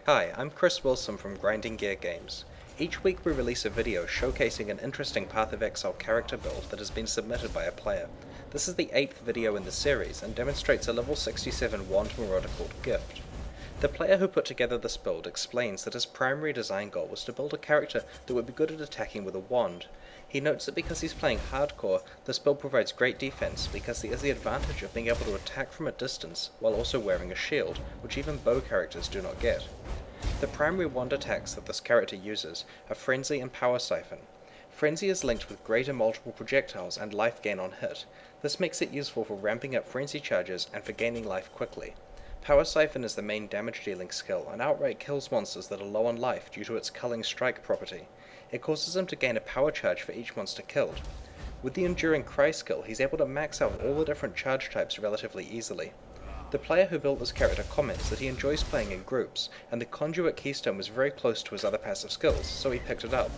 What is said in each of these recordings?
Hi, I'm Chris Wilson from Grinding Gear Games. Each week we release a video showcasing an interesting Path of Exile character build that has been submitted by a player. This is the 8th video in the series and demonstrates a level 67 wand marauder called Gift. The player who put together this build explains that his primary design goal was to build a character that would be good at attacking with a wand. He notes that because he's playing hardcore, this build provides great defense because he has the advantage of being able to attack from a distance while also wearing a shield, which even bow characters do not get. The primary wand attacks that this character uses are Frenzy and Power Siphon. Frenzy is linked with greater multiple projectiles and life gain on hit. This makes it useful for ramping up frenzy charges and for gaining life quickly. Power Siphon is the main damage dealing skill and outright kills monsters that are low on life due to its culling strike property. It causes them to gain a power charge for each monster killed. With the Enduring Cry skill, he's able to max out all the different charge types relatively easily. The player who built this character comments that he enjoys playing in groups, and the Conduit Keystone was very close to his other passive skills, so he picked it up.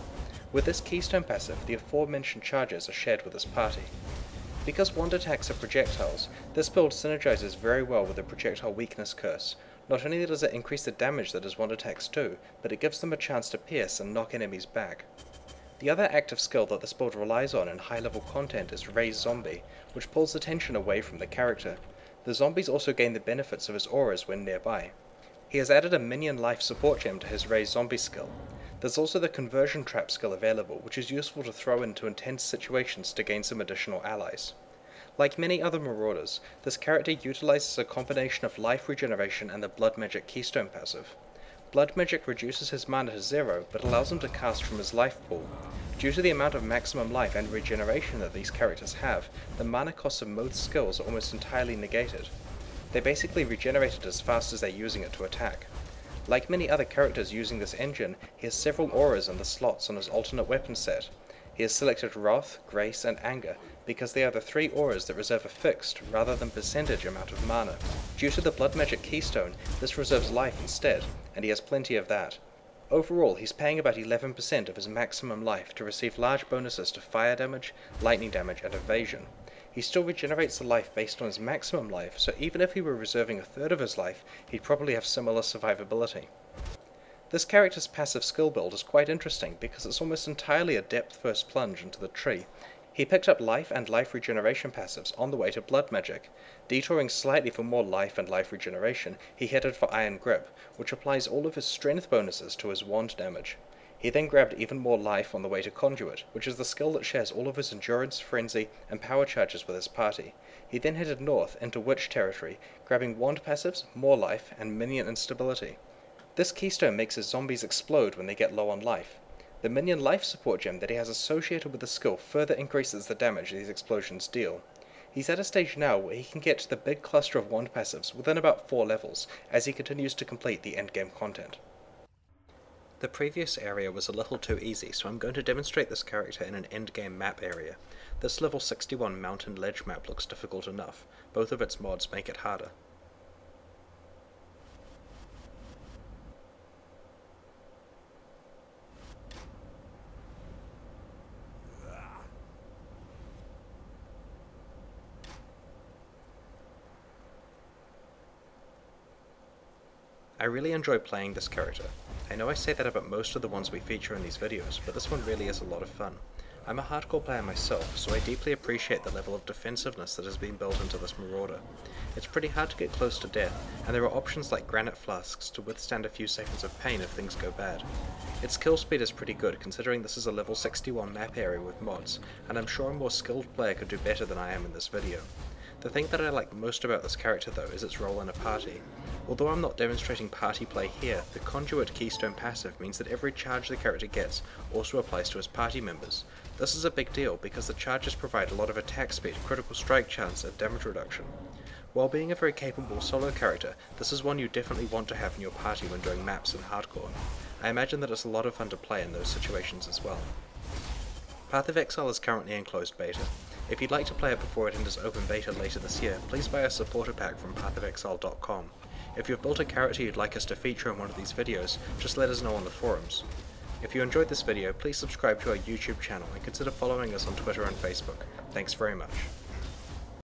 With this Keystone passive, the aforementioned charges are shared with his party. Because wand attacks are projectiles, this build synergizes very well with the projectile weakness curse. Not only does it increase the damage that his wand attacks do, but it gives them a chance to pierce and knock enemies back. The other active skill that this build relies on in high level content is Raise Zombie, which pulls attention away from the character. The zombies also gain the benefits of his auras when nearby. He has added a minion life support gem to his Raise Zombie skill. There's also the Conversion Trap skill available, which is useful to throw into intense situations to gain some additional allies. Like many other Marauders, this character utilizes a combination of life regeneration and the Blood Magic Keystone passive. Blood Magic reduces his mana to 0, but allows him to cast from his life pool. Due to the amount of maximum life and regeneration that these characters have, the mana costs of most skills are almost entirely negated. They basically regenerate it as fast as they're using it to attack. Like many other characters using this engine, he has several auras in the slots on his alternate weapon set. He has selected Wrath, Grace, and Anger because they are the 3 auras that reserve a fixed, rather than percentage amount of mana. Due to the Blood Magic Keystone, this reserves life instead, and he has plenty of that. Overall, he's paying about 11% of his maximum life to receive large bonuses to fire damage, lightning damage, and evasion. He still regenerates the life based on his maximum life, so even if he were reserving a third of his life, he'd probably have similar survivability. This character's passive skill build is quite interesting because it's almost entirely a depth first plunge into the tree. He picked up life and life regeneration passives on the way to Blood Magic. Detouring slightly for more life and life regeneration, he headed for Iron Grip, which applies all of his strength bonuses to his wand damage. He then grabbed even more life on the way to Conduit, which is the skill that shares all of his endurance, frenzy, and power charges with his party. He then headed north into Witch territory, grabbing wand passives, more life, and minion instability. This keystone makes his zombies explode when they get low on life. The minion life support gem that he has associated with the skill further increases the damage these explosions deal. He's at a stage now where he can get to the big cluster of wand passives within about 4 levels, as he continues to complete the endgame content. The previous area was a little too easy, so I'm going to demonstrate this character in an endgame map area. This level 61 mountain ledge map looks difficult enough. Both of its mods make it harder. I really enjoy playing this character. I know I say that about most of the ones we feature in these videos, but this one really is a lot of fun. I'm a hardcore player myself, so I deeply appreciate the level of defensiveness that has been built into this Marauder. It's pretty hard to get close to death, and there are options like granite flasks to withstand a few seconds of pain if things go bad. Its kill speed is pretty good considering this is a level 61 map area with mods, and I'm sure a more skilled player could do better than I am in this video. The thing that I like most about this character though is its role in a party. Although I'm not demonstrating party play here, the Conduit Keystone passive means that every charge the character gets also applies to his party members. This is a big deal because the charges provide a lot of attack speed, critical strike chance, and damage reduction. While being a very capable solo character, this is one you definitely want to have in your party when doing maps in hardcore. I imagine that it's a lot of fun to play in those situations as well. Path of Exile is currently in closed beta. If you'd like to play it before it enters open beta later this year, please buy a supporter pack from pathofexile.com. If you've built a character you'd like us to feature in one of these videos, just let us know on the forums. If you enjoyed this video, please subscribe to our YouTube channel and consider following us on Twitter and Facebook. Thanks very much.